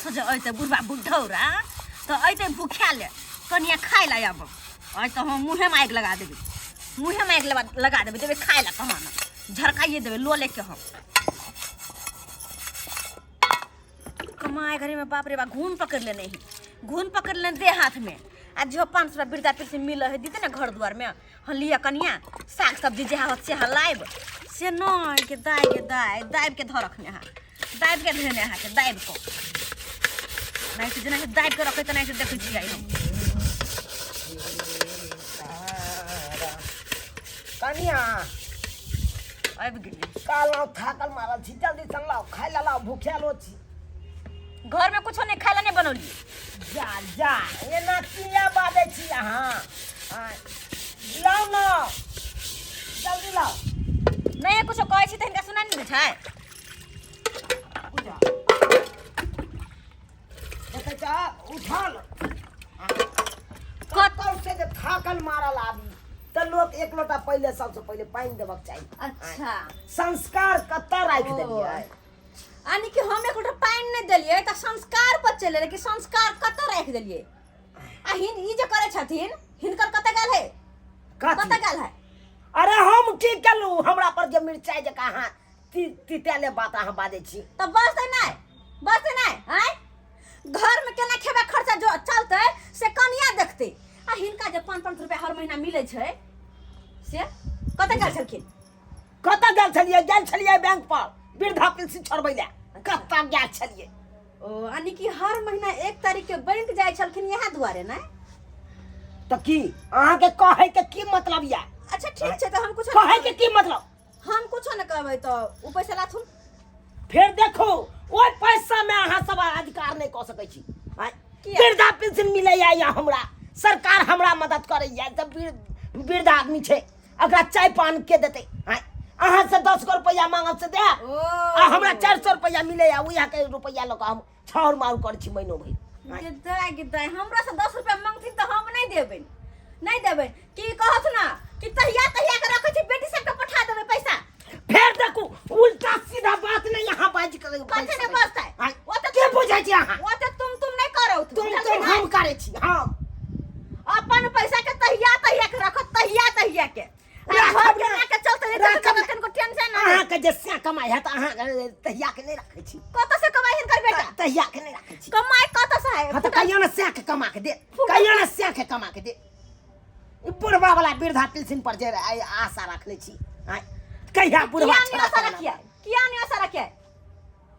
से जो ऐसे बुढ़वा बुढ़ौरा तो ऐसे भूखा ले कनिया खाए ला अब आज तो हम मुँहे में आग लगा देबे मुँहे में आग लगा देबे देबे खाए ला कहाँ ना झड़काइए देबे लो लेके हम कमाए घरे में बाप रे बा घून पकड़ ले नहीं घून पकड़ ले दे हाथ में आज जो 500 रुपया वृद्धा पेंशन मिल है दीते ना घर द्वार में हम लिया कनिया साग सब्जी जहाँ से लाइब से नहीं के दाइब के धर रखने हाँ दाइब के धरने हाँ के दाइब को नहीं तो जना दाइब के रखे तो नहीं तो देखे छियै हम कनिया अब गिरी काल थाकल मारल छी जल्दी संग खाइ ला भूख्यालो छी घर में कुछ नहीं खाला नहीं बनौली जा जा एना किया बादे छी अहाँ लाओ न जल्दी लाओ नहीं कुछ कहै छी त हिनका सुनाइ नहीं छै बुझा देखे जा उठल कतौ से जे थाकल मारल आबी त लोग एक लोटा पहले सबसे पहले पानी देबक चाहिए अच्छा संस्कार कत्ता राख देलियै यानी कि हम एक लोटा पानी नहीं देलिए त संस्कार पर चले कि संस्कार कत राख देलिए आ हिन ई जे करे छथिन हिनकर कत गाल है कत गाल है अरे हम की कलू हमरा पर जे मिर्चाई जे कहा तितेले बात अहाँ बाजे छी त बसते नहीं हैं घर में केना खेबे खर्चा जो चलते से कनिया देखते आ हिनका जे 5-5 रुपया हर महीना मिले छै से कत गाल छलखिन कत गेल छलिए बैंक पर वृद्धा पेंशन छोड़बै ले कत्ता गेल छलिए ओ यानी कि हर महीना 1 तारीख के बैंक जाय छलखिन यहाँ दुआरे ना त की अहाँ के कहे के की मतलब या अच्छा ठीक छै त हम कुछ कहे के की मतलब हम कुछ न कहबै त उ पैसा लाथुन फिर देखो ओइ पैसा में अहाँ सब अधिकार नहीं क सकै छी वृद्धा पेंशन मिलै या हमरा सरकार हमरा मदद करे या जब वृद्ध आदमी छै अगर चाय पान के देते अहाँ से 10 रुपया मांगब से दे आ हमरा 400 रुपया मिले या उहा के रुपया लक हम छौर मार कर छी महीनो भर गिदाई हमरा से 10 रुपया मांगथिन त हम नहीं देबै की कहत ना कि तहिया के रखै छी बेटी सब के पठा देबै पैसा फिर देखो उल्टा सीधा बात नहीं यहाँ बाज कर कथे ने बसतै ओ त के बुझै छी अहाँ ओ त तुम नहीं करो तुम हम करे छी हम अपन पैसा के तहिया के रखत तहिया के घर के ना के चलते तन को टेंशन ना अहाँ के जे से कमाई है त अहाँ तहिया के नहीं रखै छी कत से कमाई हिनकर बेटा तहिया के नहीं रखै छी कमाई कत से है हां त कहियो ना से के कमा के दे कहियो ना से के कमा के दे ई बुढ़वा वाला वृद्धा पेंशन पर जे आशा रखले छी कहिया बुढ़वा किया नहीं आशा रखे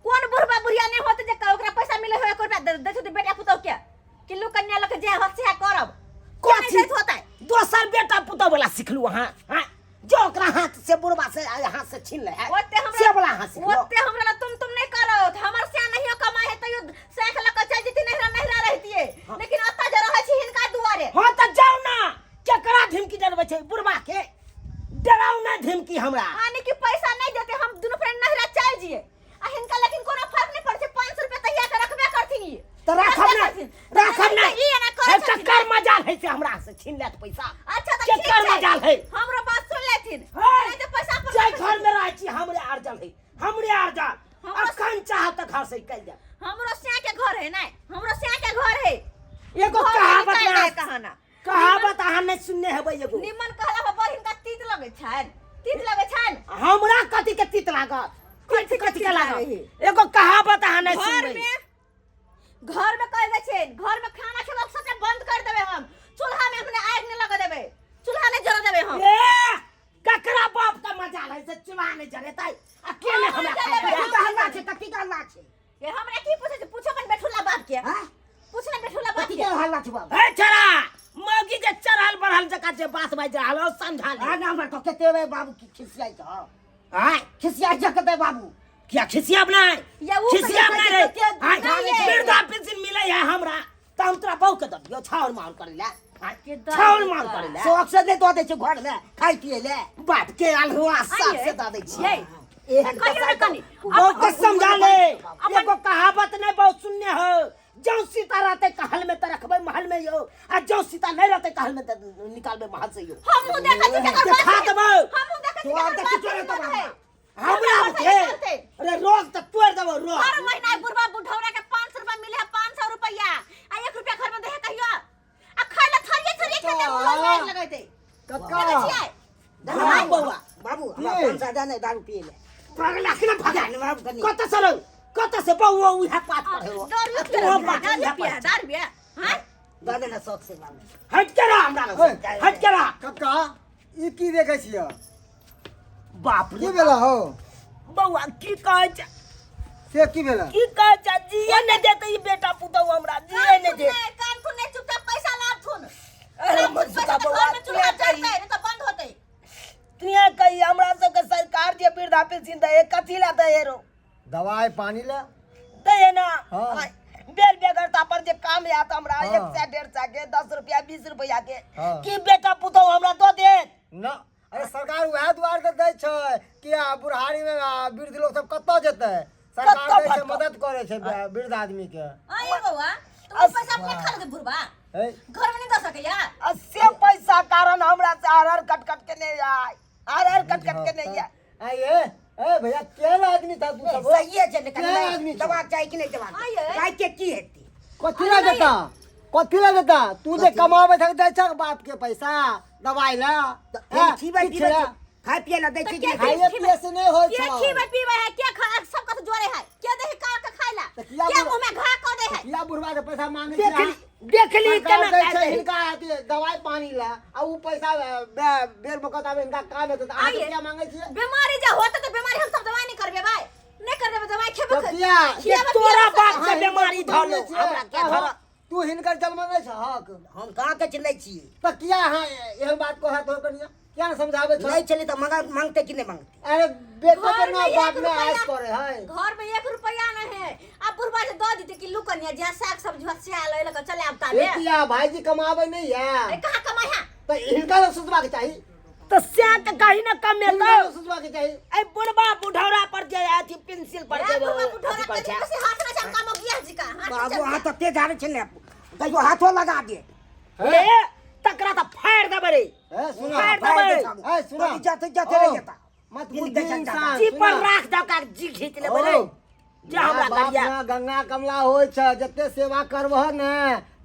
कौन बुढ़वा बुढ़िया नहीं होते जे ओकरा पैसा मिले हो 1 रुपया दे दे बेटा पुतौ के कि लोग कन्या लोग जे हक से करब कोची होता है दोसर बेटा पुतौ वाला सिखलू अहाँ जो ओकरा हाथ से बुढ़वा से हाथ से छीन ले है से वाला हाथ से ओते हमरा तुम नहीं करो हमर से नहीं कमाई है तयो साख लक चल जती नहीं रहती है लेकिन अत्ता जे रहै छी हिनका दुआरे हां त जाऊ ना केकरा धमकी देबै छै बुढ़वा के डराऊ ना धमकी हमरा यानी कि पैसा नहीं देते हम दोनों फ्रेंड नहीं चल जिए आ हिनका लेकिन कोनो फर्क नहीं पड़े 500 रुपया तहिया के रखबे करथिन ये त राखब ना ई ना करे चक्कर मजाल है से हमरा से छीन लेत पैसा अच्छा त चक्कर मजाल है हमरो बात सुन लेथिन नहीं तो पैसा पर जे घर में रहै छी हमरे अर्जल है हमरे अर्जल अखन चाह त घर से कह दे हमरो स्या के घर है नहीं हमरो स्या के घर है एगो कहावत है कहाना कहावत अहाँ नहीं सुनने हेबै एगो निमन कहला हो बड़ हिनका तीत लगे छन हमरा कथि के तीत लागत कथि के लागत एगो कहावत अहाँ नहीं सुनबै घर में कह दे छे घर में खाना खेबा सबसे बंद कर देबे हम चूल्हा में अपने आग नहीं लगा देबे चूल्हा नहीं जला देबे हम ए ककरा बाप का मजाल है से चूल्हा नहीं जलेतै अकेले हमरा कहला छै कथि कहला छै ये हमरा की पूछे छै पूछो अपन बेठुला बाप के पूछना बेठुला बाप के कहला छै बाप ए छोरा मौगी जे चढ़ल बढ़ल जका जे बात बाज रहल हो समझा ले आगा हमरा तो केते बे बाबू की खिसियाई छ खिसियाई जकते बाबू क्या खिसियाब नहीं खिसियाब नहीं रे वृद्धा पेंशन मिले है हमरा त हम तोरा बहु के दबियो छाउर मार करे ले छाउर मार करे ले शौक से दे तो दे छै घर में खाई पिए ले बाप के अलहुआ साथ से द दे छी बहुत समझा ले एगो कहावत नहीं बहुत सुनने हो जो सीता रहते कहल में त रखबे महल में यो आ जो सीता नहीं रहते कहल में त निकालबे महल से यो हम देखै छी के खा देबो हम देखै छी तो अब देखि चोरे तो हमरा के अरे रोज त तोड़ देबो रोज हर महीना बुढ़वा बुढ़ौरा के 500 रुपया मिले लगाते कक्का हाँ बउआ बाबू हमरा 5,000 नहीं दारू पिए ले पगला के ना भगा ने बाबू कनी कत से बउआ उहा पात पड़े हो दारू पिया हां दादा ना शौक से बाबू हट के रहा हमरा हट के रहा कक्का ई की देखै छियै बाप की रे भेला हो बउआ की कहै छ से की भेला की कहै छ जिए ने देते ई बेटा पुतौ हमरा जिए ने दे कान खुन नहीं चुपचाप पैसा ला थुन अरे मत पैसा तो घर में चूल्हा जलते नहीं तो बंद होते तिया कही हमरा सब के सरकार जे वृद्धा पेंशन दे कथी ला दे रो दवाई पानी ले दे ना हाँ। बेर बेगरता पर जे काम यात हमरा हाँ। 100 150 के 10 रुपया 20 रुपया के हाँ। की बेटा पुतौ हमरा दो दे न अरे सरकार वएह द्वार के दै छै कि बुढ़ारी में वृद्ध लोग सब कत्तो जेतै सरकार कत्तो दै छै भटको। मदद करे छै वृद्ध आदमी के आइए बउआ तुम पैसा अपने खा ले बुढ़वा है घर में नहीं दे सके यार अस्से पैसा कारण हमरा से हर कट कट के नहीं आय हर कट कट के नहीं आय आइए ए भैया केला आदमी था तू सब सही है चले क्या आदमी कर दवा चाहिए कि नहीं दवा आइए। काय के की हेती कथिला देता कथिला देता तू जे कमावे थक दै छ बाप के पैसा दवाई ला की बात की खाय पिए ला दै छी क्या खाइए पिए से नहीं होय क्या छ खीबे पीबे है क्या खा सब का जोड़े है क्या दे का का खाइला तो किया क्या बोला? मुंह में घा को दे है या बुढ़वा के पैसा मांगे देखली केना दै खाय छै दे हिनका अथी दवाई पानी ला आ उ पैसा बेर बकत आवे इनका काम हेतै त आगे आइए। क्या मांगे छियै बीमारी जो होता तो बीमारी हम सब दवाई नहीं करबे भाई नहीं करबे दवाई खेबे तो किया? ये तोरा बाप से बीमारी धलो हमरा के हाँ, धर तू हिनकर जन्म नहीं छ हक हम कहां के चिल्लै छी तो किया हां एहन बात को है तो कनिया क्या न समझावे छ नहीं चली तो मांगते कि नहीं मांगते अरे बेटे के घर ना में एक बाप ने रुपया- आस करे है घर में 1 रुपया नहीं है अब बुढ़वा से दो देते कि लुकनिया जे साग सब्जी हसिया ले लेकर चले अब ताले बेटिया भाईजी कमावे नहीं है ए कहां कमाई है तो इनका तो सोचवा के चाहिए तो स्या के कहीं ना कम में इनका तो तो सोचवा के चाहिए ए बुढ़वा बुढ़ौरा पर जे अथी पेंसिल पर जे बुढ़वा बुढ़वा अथी पर के छै से हाथ ना काम हो गया जी का बाबू हाथ तो तेज आवे छै ने कहियो हाथो लगा दे है? ए तकरा तो फाड़ दे बरे ए सुना फाड़ दे फाड़ बरे दे। ए सुना जाते जाते रह जाता मत जिंदगी बुद्धि चल जाता इंसान जी पर सुना। राख दो का जी खींच ले ओ, बरे जा हमरा माय बाप करिया ना गंगा कमला होय छ जते सेवा करबह ने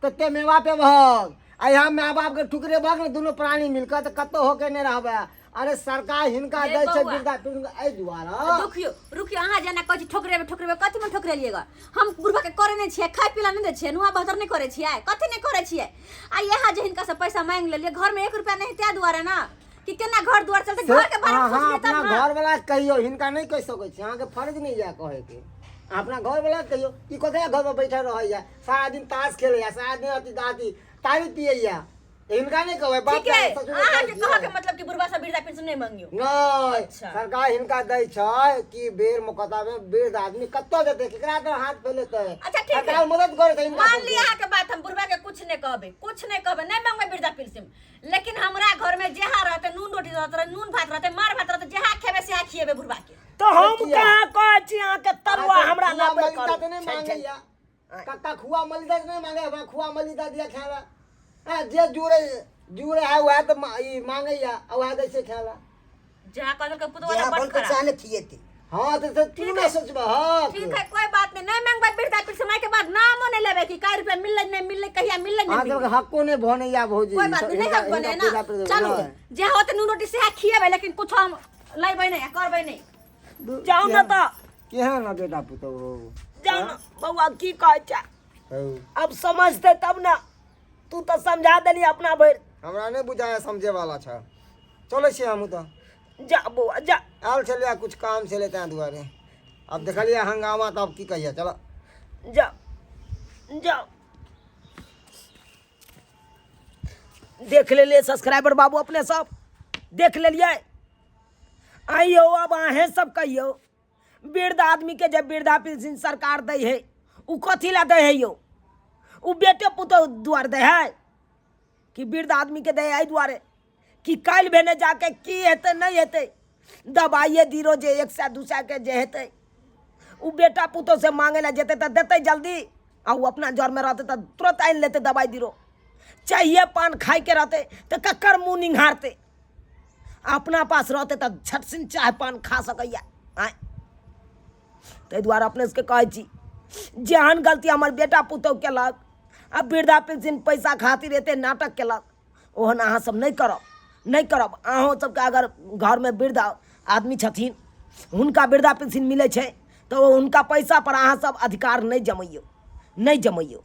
तते मेवा पे भग आ यहाँ माय बाप के ठुकरे भग ने दोनों प्राणी मिलकर तो कतो होके नहीं रहबे अरे सरकार हिनका ए दै छै बउआ। वृद्धा पेंशन ए दुआरा रुकियो रुकियो अहाँ जेना कहै छी ठोकरे में कथि में ठोकरे लिएगा हम बुढ़वा के करे नहीं छियै खाय पिला नहीं दे छियै नुआ बहतर नहीं करे छियै कथि नहीं करे छियै आ यहाँ जे हिनका से पैसा मांग लेलिए घर में 1 रुपया नहीं त्या दुआरे ना कि केना घर दुआर चलते घर के बारे में हाँ सोचिए अपना तब ना घर वाला कहियो हिनका नहीं कह सकै छी अहाँ के फर्ज नहीं है कहे के अपना घर वाला कहियो ई कते घर में बैठल रहैया सारा दिन ताश खेलैया सारा दिन अति दादी तारी पियैया इनका नहीं कहबै बाप ठीक है ससुर अहाँ के कहा के मतलब कि बुढ़वा से वृद्धा पेंशन नहीं मांगियो नहीं अच्छा। सरकार हिनका दै छै कि बेर मुकदमा में वृद्ध आदमी कत्तो जेतै केकरा तो हाथ फैलेतै अच्छा, ठीक है। सरकार मदद करे छै इनका मान सबके। लिया के बात हम बुढ़वा के कुछ नहीं कहबे नहीं मांगबे वृद्धा पेंशन लेकिन हमरा घर में जहाँ रहते नून रोटी रहते नून भात रहते मार भात रहते जहाँ खेबे से खिएबे बुढ़वा के तो हम किया? कहां कहै छी अहाँ के तरुआ अच्छा, हमरा ना खुआ पे मलिदा तो नहीं कर मांगैया कक्का खुआ मलिदा तो नहीं मांगे हमरा खुआ मलिदा दिया खाला हां जे जुड़े है वह तो ई मांगैया आ वह दै छै खाला जहाँ कहल के पुतवा जे बड़ अपन खराब पैसा ने खिएते हां तो तू ना सोचबा हक ठीक है कोई बात नहीं मांगबे वृद्धा पेंशन के बाद नामो नहीं लेबे कि काय रुपया मिलले नहीं मिलले कहिया मिलले नहीं हां मिलले तो हक्को नहीं भनैया भौजी कोई बात नहीं हक बने ना चलो जे होते नून रोटी से खिएबे लेकिन कुछ हम लेबे नहीं करबे नहीं जाऊ ना तो केहन ना बेटा पुतो जाऊ ना बउआ की कहै छै अब समझते तब ना तू तो समझा देली अपना भर हमरा नहीं बुझाया समझे वाला छ चले छी हम तो जा बउआ जा आल चलिया कुछ काम से लेते हैं दुआरे अब देखलिए हंगामा तो अब की कहिए चलो जा जाओ देख ले लिए सब्सक्राइबर बाबू अपने सब देख ले लिए आइयो अब आहे सब कहियो वृद्ध आदमी के जब वृद्धा पेंशन सरकार दे है उ कथी ला दे है यो उ बेटे पुतो दुआर दे है कि वृद्ध आदमी के दे है दुआरे कि काल भेने जाके की हेते नहीं हेते दवाइए दिरो जे 100 200 के जे हेते उ बेटा पुतो से मांगे ला जेते त देते जल्दी आ उ अपना जर में रहते त तुरंत आइन लेते दवाई दिरो चाहिए पान खाए के रहते तो कक्कर मुंह निंघारते अपना पास रहते तो झटसिन चाय पान खा सकैया आय ताहि दुआरे अपने से कहै छी जेहन गलती हमर बेटा पुतहु केलक आ वृद्धा पेंशन पैसा खातिर एते नाटक केलक ओहन अहाँ सब नहीं करब अहों सबके अगर घर में वृद्ध आदमी छथिन हुनका वृद्धा पेंशन मिले छै तो उनका पैसा पर अहाँ सब अधिकार नहीं जमैयो